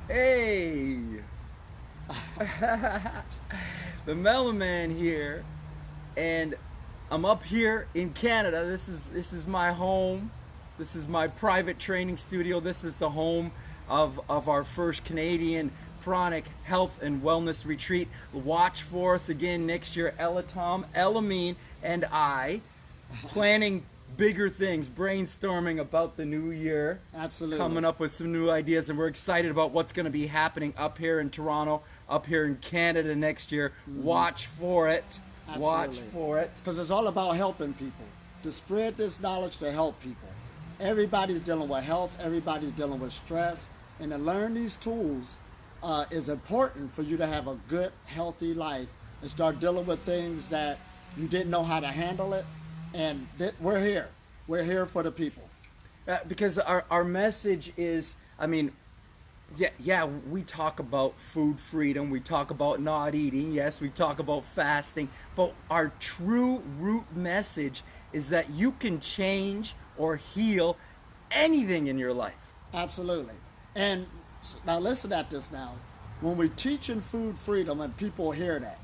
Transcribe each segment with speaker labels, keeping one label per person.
Speaker 1: Hey, the Mellow Man here, and I'm up here in Canada. This is my home. This is my private training studio. This is the home of our first Canadian chronic health and wellness retreat. Watch for us again next year. Ella Tom, Elamine, and I planning bigger things, brainstorming about the new year.
Speaker 2: Absolutely.
Speaker 1: Coming up with some new ideas, and we're excited about what's going to be happening up here in Toronto, up here in Canada next year. Watch for it. Watch
Speaker 2: Absolutely.
Speaker 1: for it.
Speaker 2: Because it's all about helping people, to spread this knowledge to help people. Everybody's dealing with health, everybody's dealing with stress, and to learn these tools is important for you to have a good, healthy life and start dealing with things that you didn't know how to handle it. And we're here. We're here for the people.
Speaker 1: Because our message is, I mean, yeah, we talk about food freedom, we talk about not eating, yes, we talk about fasting, but our true root message is that you can change or heal anything in your life.
Speaker 2: Absolutely. And now listen at this now. When we teach in food freedom and people hear that,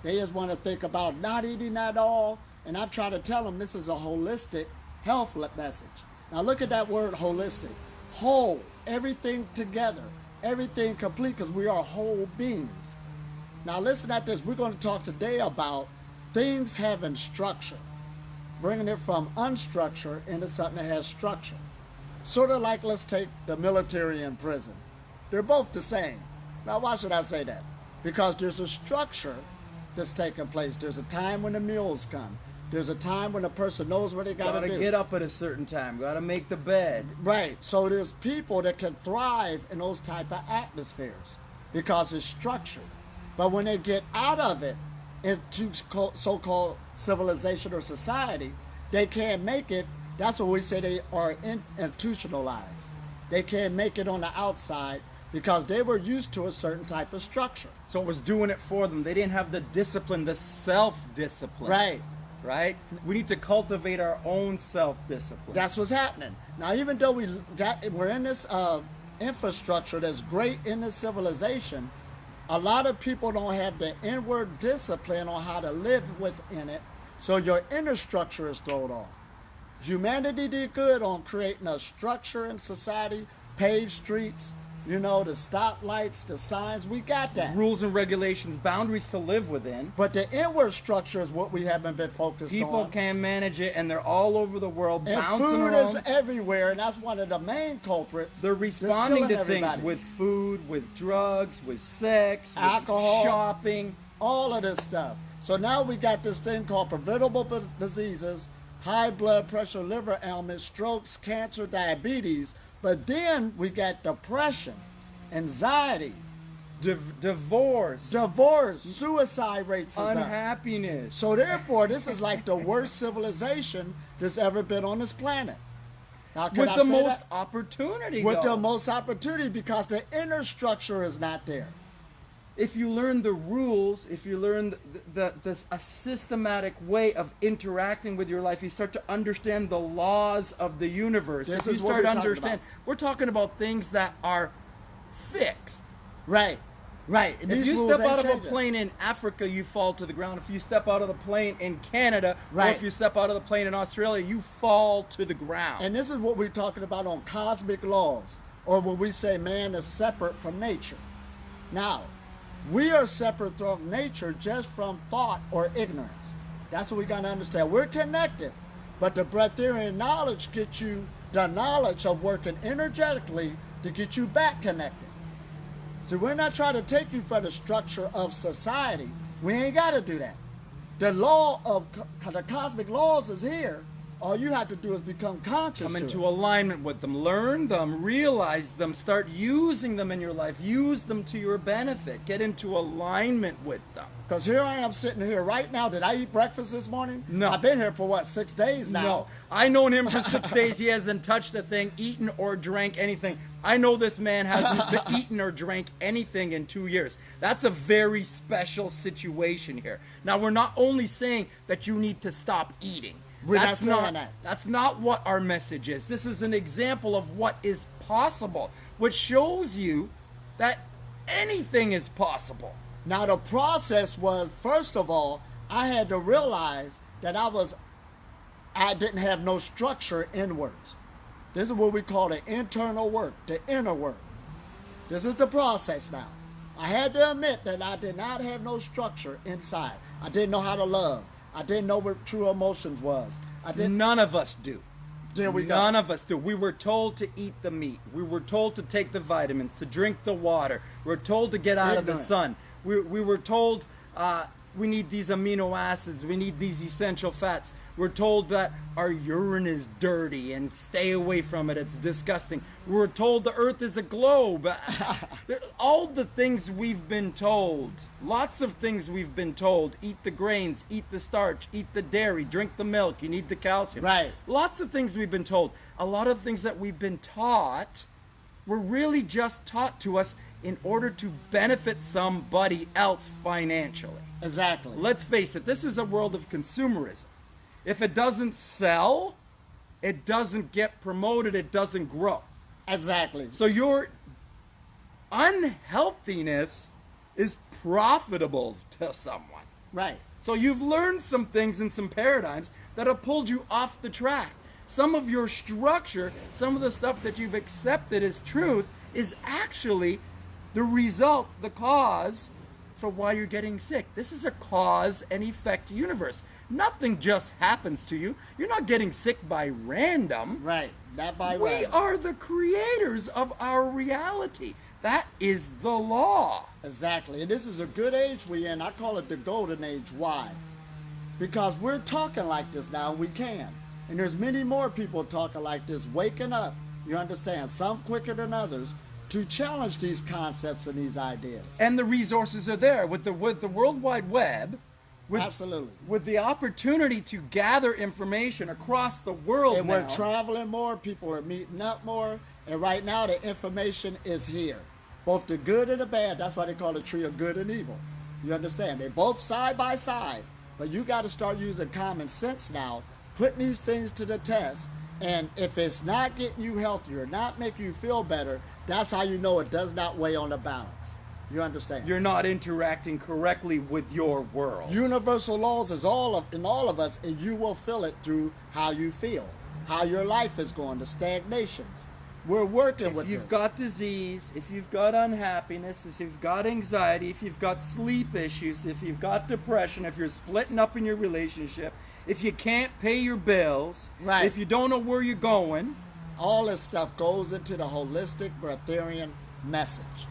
Speaker 2: they just want to think about not eating at all. And I'm trying to tell them this is a holistic health message. Now look at that word holistic. Whole, everything together, everything complete, because we are whole beings. Now listen at this. We're going to talk today about things having structure, bringing it from unstructured into something that has structure. Sort of like, let's take the military and prison. They're both the same. Now why should I say that? Because there's a structure that's taking place. There's a time when the meals come. There's a time when a person knows what they got to do.
Speaker 1: Gotta get up at a certain time. Gotta make the bed.
Speaker 2: Right. So there's people that can thrive in those type of atmospheres because it's structured. But when they get out of it into so-called civilization or society, they can't make it. That's what we say they are institutionalized. They can't make it on the outside because they were used to a certain type of structure.
Speaker 1: So it was doing it for them. They didn't have the discipline, the self-discipline.
Speaker 2: Right.
Speaker 1: Right? We need to cultivate our own self-discipline.
Speaker 2: That's what's happening. Now, even though we're in this infrastructure that's great in this civilization, a lot of people don't have the inward discipline on how to live within it, so your inner structure is thrown off. Humanity did good on creating a structure in society, paved streets, the stoplights, the signs, we got that.
Speaker 1: Rules and regulations, boundaries to live within.
Speaker 2: But the inward structure is what we haven't been focused on.
Speaker 1: People can't manage it, and they're all over the world,
Speaker 2: and
Speaker 1: bouncing
Speaker 2: food
Speaker 1: around.
Speaker 2: is everywhere, and that's one of the main culprits.
Speaker 1: They're responding to things
Speaker 2: everybody.
Speaker 1: with food, with drugs, with sex, with
Speaker 2: alcohol,
Speaker 1: shopping.
Speaker 2: all of this stuff. So now we got this thing called preventable diseases, high blood pressure, liver ailments, strokes, cancer, diabetes. But then we got depression, anxiety,
Speaker 1: Divorce,
Speaker 2: suicide rates is up.
Speaker 1: unhappiness.
Speaker 2: So therefore, this is like the worst civilization that's ever been on this planet. Now, can
Speaker 1: With
Speaker 2: I
Speaker 1: the
Speaker 2: say
Speaker 1: most
Speaker 2: that?
Speaker 1: opportunity,
Speaker 2: With
Speaker 1: though.
Speaker 2: the most opportunity, because the inner structure is not there.
Speaker 1: If you learn the rules, if you learn a systematic way of interacting with your life, you start to understand the laws of the universe.
Speaker 2: This
Speaker 1: if you
Speaker 2: is what
Speaker 1: start
Speaker 2: we're
Speaker 1: to
Speaker 2: talking
Speaker 1: understand,
Speaker 2: about.
Speaker 1: we're talking about things that are fixed.
Speaker 2: Right. And
Speaker 1: If
Speaker 2: these
Speaker 1: you
Speaker 2: rules
Speaker 1: step
Speaker 2: ain't
Speaker 1: out of a
Speaker 2: changing.
Speaker 1: plane in Africa, you fall to the ground. If you step out of the plane in Canada, or
Speaker 2: Right.
Speaker 1: if you step out of the plane in Australia, you fall to the ground.
Speaker 2: And this is what we're talking about on cosmic laws, or when we say man is separate from nature. Now, we are separate from nature just from thought or ignorance. That's what we got to understand. We're connected, but the Breatharian knowledge gets you the knowledge of working energetically to get you back connected. See, we're not trying to take you for the structure of society. We ain't got to do that. The law of the cosmic laws is here. All you have to do is become conscious
Speaker 1: Come
Speaker 2: to
Speaker 1: into
Speaker 2: it.
Speaker 1: alignment with them, learn them, realize them, start using them in your life, use them to your benefit, get into alignment with them.
Speaker 2: Because here I am sitting here right now. Did I eat breakfast this morning?
Speaker 1: No.
Speaker 2: I've been here for 6 days now?
Speaker 1: No, I've known him for 6 days. He hasn't touched a thing, eaten or drank anything. I know this man hasn't eaten or drank anything in 2 years. That's a very special situation here. Now, we're not only saying that you need to stop eating.
Speaker 2: We're not saying that.
Speaker 1: That's not what our message is. This is an example of what is possible, which shows you that anything is possible.
Speaker 2: Now the process was, first of all, I had to realize that I didn't have no structure inwards. This is what we call the internal work, the inner work. This is the process now. I had to admit that I did not have no structure inside. I didn't know how to love. I didn't know what true emotions was.
Speaker 1: None of us do.
Speaker 2: There we go.
Speaker 1: None of us do. We were told to eat the meat. We were told to take the vitamins, to drink the water. We were told to get out of the sun. We were told we need these amino acids. We need these essential fats. We're told that our urine is dirty and stay away from it. It's disgusting. We're told the earth is a globe. All the things we've been told, lots of things we've been told. Eat the grains, eat the starch, eat the dairy, drink the milk. You need the calcium.
Speaker 2: Right.
Speaker 1: Lots of things we've been told. A lot of things that we've been taught were really just taught to us in order to benefit somebody else financially.
Speaker 2: Exactly.
Speaker 1: Let's face it, this is a world of consumerism. If it doesn't sell, it doesn't get promoted, it doesn't grow.
Speaker 2: Exactly.
Speaker 1: So your unhealthiness is profitable to someone.
Speaker 2: Right.
Speaker 1: So you've learned some things and some paradigms that have pulled you off the track. Some of your structure, some of the stuff that you've accepted as truth is actually the result, the cause for why you're getting sick. This is a cause and effect universe. Nothing just happens to you. You're not getting sick by random.
Speaker 2: Right. Not by
Speaker 1: We
Speaker 2: random.
Speaker 1: are the creators of our reality. That is the law.
Speaker 2: Exactly. And this is a good age we're in. I call it the golden age. Why? Because we're talking like this now, and we can. And there's many more people talking like this, waking up, you understand, some quicker than others, to challenge these concepts and these ideas.
Speaker 1: And the resources are there with the World Wide Web.
Speaker 2: Absolutely.
Speaker 1: With the opportunity to gather information across the world
Speaker 2: And
Speaker 1: now.
Speaker 2: we're traveling more, people are meeting up more, and right now the information is here. Both the good and the bad. That's why they call it tree of good and evil. You understand? They're both side by side. But you got to start using common sense now, putting these things to the test. And if it's not getting you healthier, not making you feel better, that's how you know it does not weigh on the balance. You understand?
Speaker 1: You're not interacting correctly with your world.
Speaker 2: Universal laws is in all of us, and you will feel it through how you feel, how your life is going, the stagnations. We're working with
Speaker 1: If you've
Speaker 2: this.
Speaker 1: got disease, if you've got unhappiness, if you've got anxiety, if you've got sleep issues, if you've got depression, if you're splitting up in your relationship, if you can't pay your bills,
Speaker 2: Right.
Speaker 1: if you don't know where you're going,
Speaker 2: All this stuff goes into the holistic Breatharian message.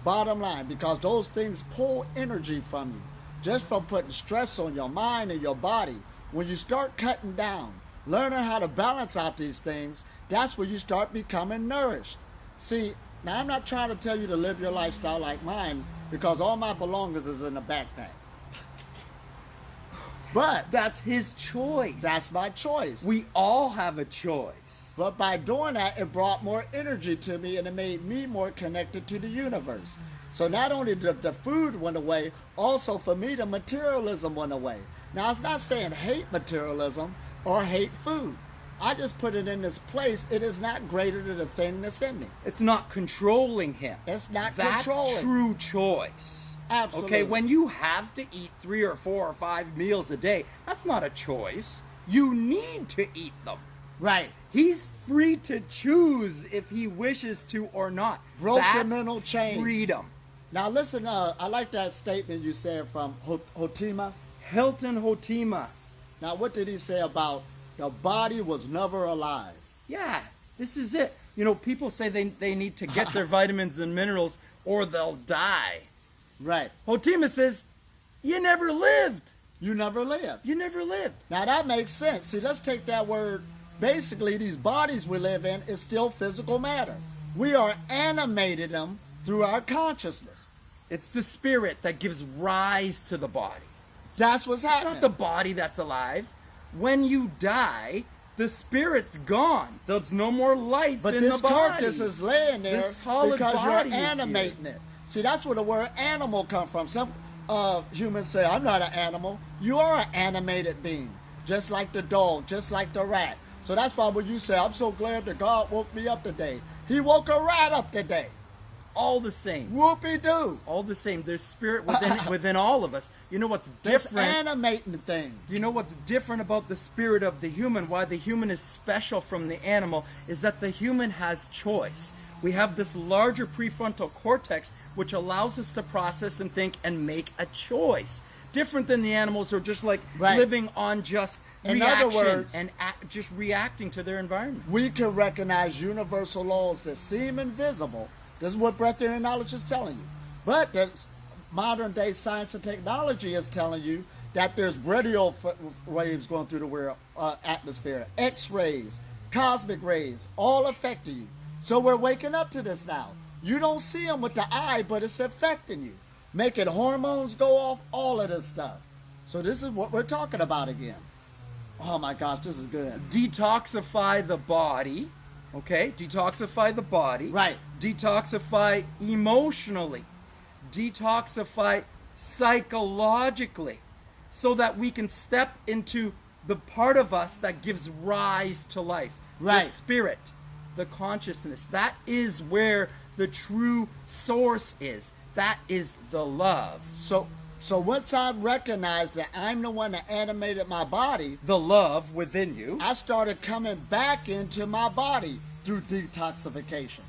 Speaker 2: Bottom line, because those things pull energy from you, just from putting stress on your mind and your body. When you start cutting down, learning how to balance out these things, that's when you start becoming nourished. See, now I'm not trying to tell you to live your lifestyle like mine, because all my belongings is in the backpack. But
Speaker 1: that's his choice.
Speaker 2: that's my choice.
Speaker 1: We all have a choice.
Speaker 2: But by doing that, it brought more energy to me, and it made me more connected to the universe. So not only did the food went away, also for me the materialism went away. Now it's not saying hate materialism or hate food. I just put it in this place. It is not greater than the thing that's in me.
Speaker 1: It's not controlling him.
Speaker 2: It's not
Speaker 1: That's
Speaker 2: controlling.
Speaker 1: true choice.
Speaker 2: Absolutely.
Speaker 1: Okay, when you have to eat 3 or 4 or 5 meals a day, that's not a choice. You need to eat them.
Speaker 2: Right.
Speaker 1: He's free to choose if he wishes to or not.
Speaker 2: Broke the
Speaker 1: That's
Speaker 2: mental chains.
Speaker 1: freedom.
Speaker 2: Now listen, I like that statement you said from Hotima.
Speaker 1: Hilton Hotima.
Speaker 2: Now what did he say about the body was never alive?
Speaker 1: Yeah, this is it. You know, people say they need to get their vitamins and minerals or they'll die.
Speaker 2: Right.
Speaker 1: Hotima says, you never lived.
Speaker 2: You never lived.
Speaker 1: You never lived.
Speaker 2: Now that makes sense. See, let's take that word. Basically, these bodies we live in is still physical matter. We are animated them through our consciousness.
Speaker 1: It's the spirit that gives rise to the body.
Speaker 2: That's what's
Speaker 1: It's
Speaker 2: happening.
Speaker 1: not the body that's alive. When you die, the spirit's gone. There's no more life
Speaker 2: But
Speaker 1: in
Speaker 2: this
Speaker 1: the body.
Speaker 2: carcass is laying there
Speaker 1: This solid
Speaker 2: because
Speaker 1: body
Speaker 2: you're
Speaker 1: is
Speaker 2: animating
Speaker 1: here.
Speaker 2: it. See, that's where the word animal come from. Some humans say, I'm not an animal. You are an animated being, just like the dog, just like the rat. So that's why when you say, I'm so glad that God woke me up today. He woke a rat up today.
Speaker 1: all the same.
Speaker 2: Whoopie-doo.
Speaker 1: All the same. There's spirit within all of us. You know what's
Speaker 2: That's
Speaker 1: different?
Speaker 2: animating things.
Speaker 1: You know what's different about the spirit of the human? Why the human is special from the animal is that the human has choice. We have this larger prefrontal cortex which allows us to process and think and make a choice. Different than the animals who are just like living on just
Speaker 2: In
Speaker 1: reaction
Speaker 2: other words,
Speaker 1: and just reacting to their environment.
Speaker 2: We can recognize universal laws that seem invisible. This is what breatharian knowledge is telling you. But modern day science and technology is telling you that there's radio waves going through the atmosphere, X-rays, cosmic rays, all affecting you. So we're waking up to this now. You don't see them with the eye, but it's affecting you. Making hormones go off, all of this stuff. So this is what we're talking about again. Oh my gosh, this is good.
Speaker 1: Detoxify the body, okay? Detoxify the body.
Speaker 2: Right.
Speaker 1: Detoxify emotionally. Detoxify psychologically, so that we can step into the part of us that gives rise to life.
Speaker 2: Right.
Speaker 1: The spirit, the consciousness. That is where the true source is. That is the love.
Speaker 2: So once I recognized that I'm the one that animated my body,
Speaker 1: the love within you,
Speaker 2: I started coming back into my body through detoxification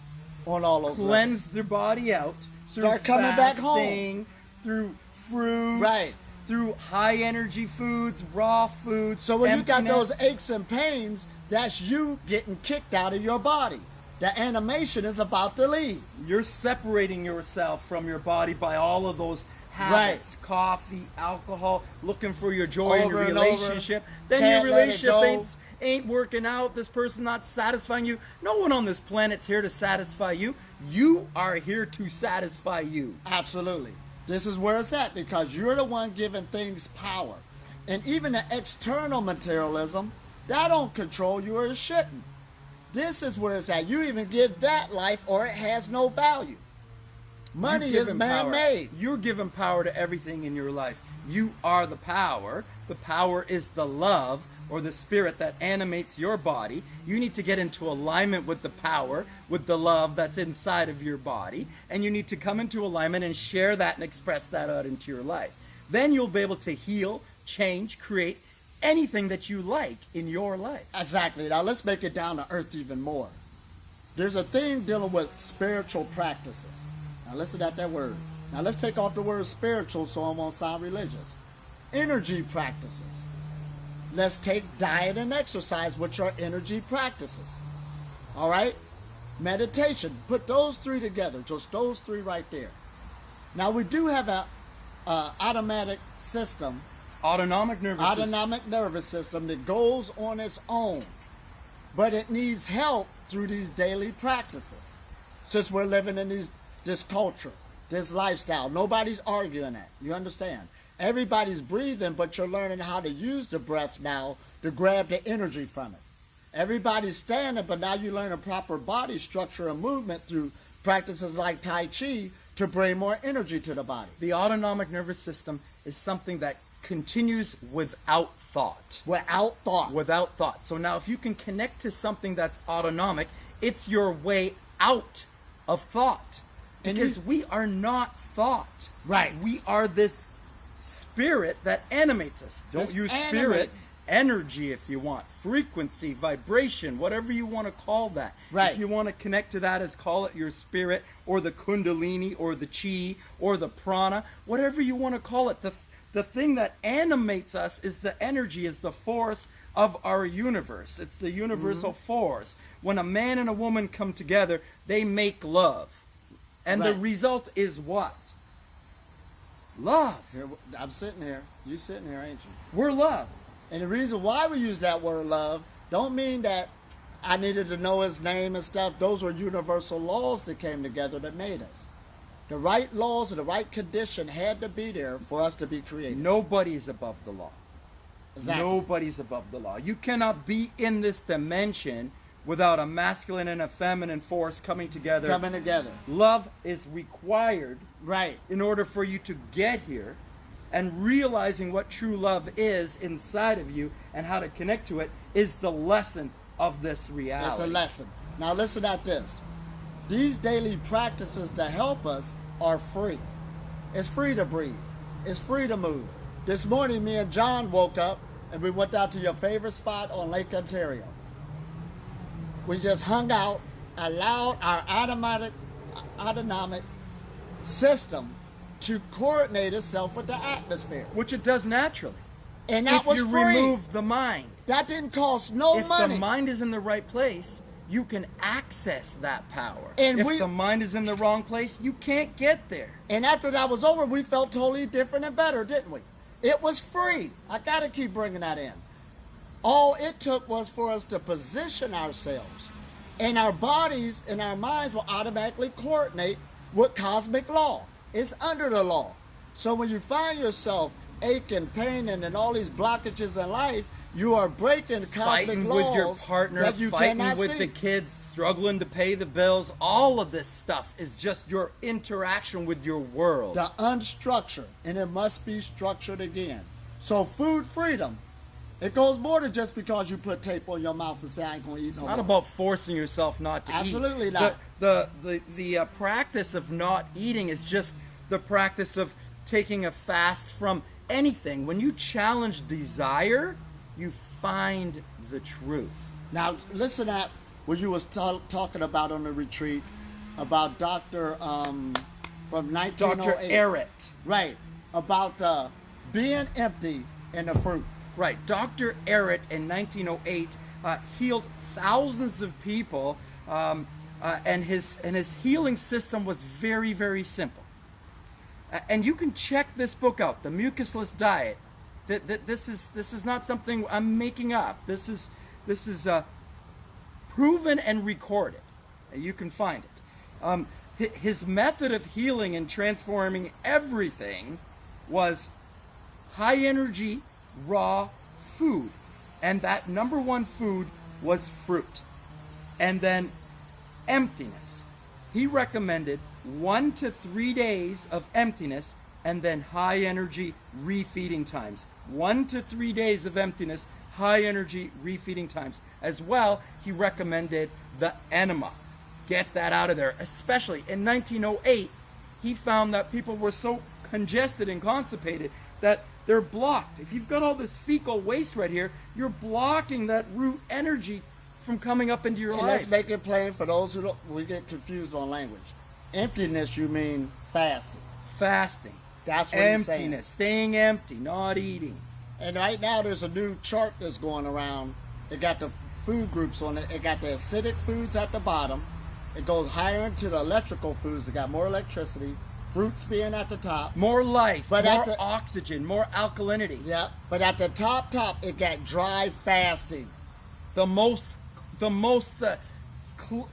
Speaker 2: on all those
Speaker 1: cleanse their body out.
Speaker 2: Start coming back home.
Speaker 1: Fasting, through fruits,
Speaker 2: Right.
Speaker 1: through high energy foods, raw foods.
Speaker 2: So when you got
Speaker 1: emptiness.
Speaker 2: those aches and pains, that's you getting kicked out of your body. The animation is about to leave.
Speaker 1: You're separating yourself from your body by all of those habits, coffee, alcohol, looking for your joy in your
Speaker 2: Over and over.
Speaker 1: relationship. Then
Speaker 2: Can't
Speaker 1: your
Speaker 2: let it go.
Speaker 1: relationship ain't working out. This person not satisfying you. No one on this planet's here to satisfy you. You are here to satisfy you.
Speaker 2: Absolutely. This is where it's at, because you're the one giving things power. And even the external materialism, that don't control you, or it shouldn't. This is where it's at. You even give that life, or it has no value. Money
Speaker 1: You're
Speaker 2: is
Speaker 1: given power.
Speaker 2: man-made.
Speaker 1: You're given power to everything in your life. You are the power. The power is the love or the spirit that animates your body. You need to get into alignment with the power, with the love that's inside of your body. And you need to come into alignment and share that and express that out into your life. Then you'll be able to heal, change, create anything that you like in your life.
Speaker 2: Exactly. Now let's make it down to earth even more. There's a thing dealing with spiritual practices. Now listen to that word. Now let's take off the word spiritual so it won't sound religious. Energy practices. Let's take diet and exercise, which are energy practices. All right? Meditation. Put those three together. Just those three right there. Now we do have a automatic system.
Speaker 1: Autonomic
Speaker 2: nervous system that goes on its own, but it needs help through these daily practices. Since we're living in this culture, this lifestyle, nobody's arguing that. You understand? Everybody's breathing, but you're learning how to use the breath now to grab the energy from it. Everybody's standing, but now you learn a proper body structure and movement through practices like Tai Chi to bring more energy to the body.
Speaker 1: The autonomic nervous system is something that continues without thought.
Speaker 2: Without thought.
Speaker 1: Without thought. So now if you can connect to something that's autonomic, it's your way out of thought. Because we are not thought.
Speaker 2: Right.
Speaker 1: We are this spirit that animates us. Don't use spirit, energy if you want, frequency, vibration, whatever you want to call that.
Speaker 2: Right.
Speaker 1: If you want to connect to that as call it your spirit or the kundalini or the chi or the prana, whatever you want to call it. The thing that animates us is the energy, is the force of our universe. It's the universal force. When a man and a woman come together, they make love. And the result is what? Love.
Speaker 2: Here, I'm sitting here. You sitting here, ain't you?
Speaker 1: We're love.
Speaker 2: And the reason why we use that word love don't mean that I needed to know his name and stuff. Those were universal laws that came together that made us. The right laws and the right condition had to be there for us to be created.
Speaker 1: Nobody is above the law.
Speaker 2: Exactly.
Speaker 1: Nobody's above the law. You cannot be in this dimension without a masculine and a feminine force coming together.
Speaker 2: Coming together.
Speaker 1: Love is required
Speaker 2: Right.
Speaker 1: in order for you to get here, and realizing what true love is inside of you and how to connect to it is the lesson of this reality.
Speaker 2: That's a lesson. Now listen at this. These daily practices to help us are free. It's free to breathe. It's free to move. This morning, me and John woke up and we went out to your favorite spot on Lake Ontario. We just hung out, allowed our autonomic system to coordinate itself with the atmosphere.
Speaker 1: Which it does naturally.
Speaker 2: And that was
Speaker 1: if you
Speaker 2: free.
Speaker 1: remove the mind.
Speaker 2: That didn't cost no
Speaker 1: If
Speaker 2: money.
Speaker 1: the mind is in the right place, you can access that power.
Speaker 2: And
Speaker 1: if the mind is in the wrong place, you can't get there.
Speaker 2: And after that was over, we felt totally different and better, didn't we? It was free. I got to keep bringing that in. All it took was for us to position ourselves. And our bodies and our minds will automatically coordinate with cosmic law. It's under the law. So when you find yourself aching, pain, and all these blockages in life, you are breaking cosmic
Speaker 1: Fighting
Speaker 2: laws
Speaker 1: with your partner,
Speaker 2: that you
Speaker 1: fighting
Speaker 2: cannot
Speaker 1: with
Speaker 2: see.
Speaker 1: the kids, struggling to pay the bills. All of this stuff is just your interaction with your world.
Speaker 2: The unstructured, and it must be structured again. So food freedom, it goes more than just because you put tape on your mouth and say, I ain't going to eat no more.
Speaker 1: Not about forcing yourself not to eat.
Speaker 2: Absolutely not.
Speaker 1: The practice of not eating is just the practice of taking a fast from anything. When you challenge desire, you find the truth.
Speaker 2: Now, listen at what you was talking about on the retreat about Dr. From 1908.
Speaker 1: Dr. Arrett.
Speaker 2: Right. About being empty in the fruit.
Speaker 1: Right. Dr. Arrett in 1908 healed thousands of people, and his healing system was very, very simple. And you can check this book out, The Mucusless Diet. This is not something I'm making up. This is proven and recorded. You can find it. His method of healing and transforming everything was high energy, raw food. And that number one food was fruit. And then emptiness. He recommended 1 to 3 days of emptiness and then high energy refeeding times. 1 to 3 days of emptiness, high energy refeeding times. As well, he recommended the enema. Get that out of there. Especially in 1908, he found that people were so congested and constipated that they're blocked. If you've got all this fecal waste right here, you're blocking that root energy from coming up into your
Speaker 2: And
Speaker 1: life.
Speaker 2: let's make it plain for those who don't, we get confused on language. Emptiness, you mean fasting.
Speaker 1: Fasting.
Speaker 2: That's what he's saying.
Speaker 1: Emptiness. Staying empty, not eating.
Speaker 2: And right now there's a new chart that's going around. It got the food groups on it. It got the acidic foods at the bottom. It goes higher into the electrical foods. It got more electricity. Fruits being at the top.
Speaker 1: More life,
Speaker 2: But
Speaker 1: more
Speaker 2: at the-
Speaker 1: oxygen, more alkalinity.
Speaker 2: Yeah. But at the top, it got dry fasting.
Speaker 1: The most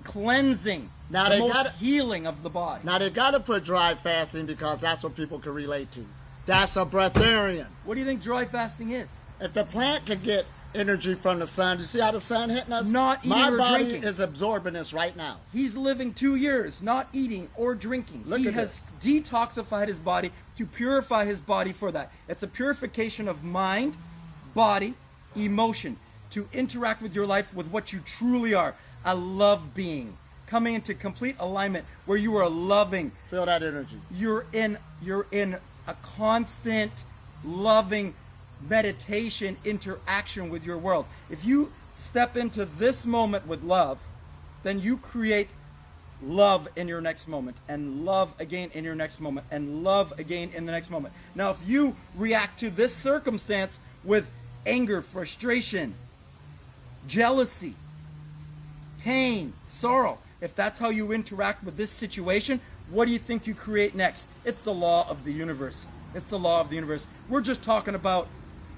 Speaker 1: cleansing,
Speaker 2: Now
Speaker 1: the
Speaker 2: they
Speaker 1: most
Speaker 2: gotta-
Speaker 1: healing of the body.
Speaker 2: Now they got to put dry fasting because that's what people can relate to. That's a breatharian.
Speaker 1: What do you think dry fasting is?
Speaker 2: If the plant can get energy from the sun, you see how the sun hitting us?
Speaker 1: Not eating
Speaker 2: My
Speaker 1: or
Speaker 2: body
Speaker 1: drinking.
Speaker 2: is absorbing this right now.
Speaker 1: He's living 2 years not eating or drinking.
Speaker 2: Look
Speaker 1: He
Speaker 2: at
Speaker 1: has detoxified his body to purify his body for that. It's a purification of mind, body, emotion, to interact with your life with what you truly are, a love being, coming into complete alignment where you are loving.
Speaker 2: Feel that energy.
Speaker 1: You're in a constant loving meditation interaction with your world. If you step into this moment with love, then you create love in your next moment, and love again in your next moment, and love again in the next moment. Now, if you react to this circumstance with anger, frustration, jealousy, pain, sorrow, if that's how you interact with this situation, what do you think you create next? It's the law of the universe. It's the law of the universe. We're just talking about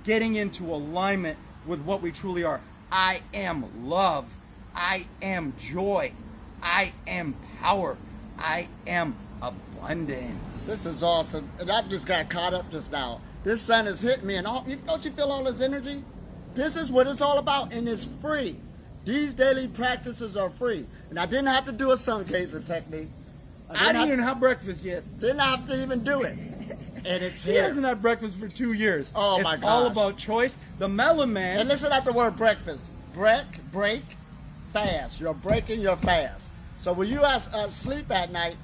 Speaker 1: getting into alignment with what we truly are. I am love. I am joy. I am power. I am abundance.
Speaker 2: This is awesome. And I just got caught up just now. This sun is hitting me, and don't you feel all this energy? This is what it's all about, and it's free. These daily practices are free. And I didn't have to do a sun gazing technique.
Speaker 1: I didn't even have breakfast yet.
Speaker 2: Didn't have to even do it. And it's
Speaker 1: He
Speaker 2: here.
Speaker 1: hasn't had breakfast for 2 years.
Speaker 2: Oh,
Speaker 1: it's
Speaker 2: my
Speaker 1: all
Speaker 2: gosh.
Speaker 1: about choice. The melon man.
Speaker 2: And listen at the word breakfast. Break, fast. You're breaking your fast. So when you sleep at night,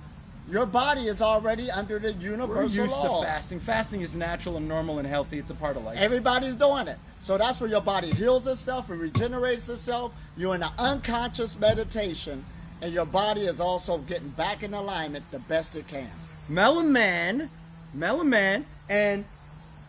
Speaker 2: your body is already under the
Speaker 1: We're
Speaker 2: universal
Speaker 1: used
Speaker 2: laws.
Speaker 1: to fasting. Fasting is natural and normal and healthy. It's a part of life.
Speaker 2: Everybody's doing it. So that's where your body heals itself and regenerates itself. You're in an unconscious meditation, and your body is also getting back in alignment the best it can.
Speaker 1: Melon Man, and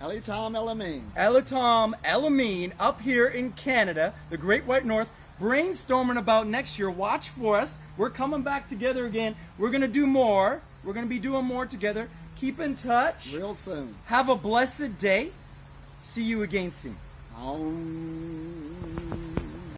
Speaker 2: Elitam Elamine.
Speaker 1: Elatom Elamine up here in Canada, the Great White North, brainstorming about next year. Watch for us. We're coming back together again. We're going to do more. We're going to be doing more together. Keep in touch.
Speaker 2: Real soon.
Speaker 1: Have a blessed day. See you again soon.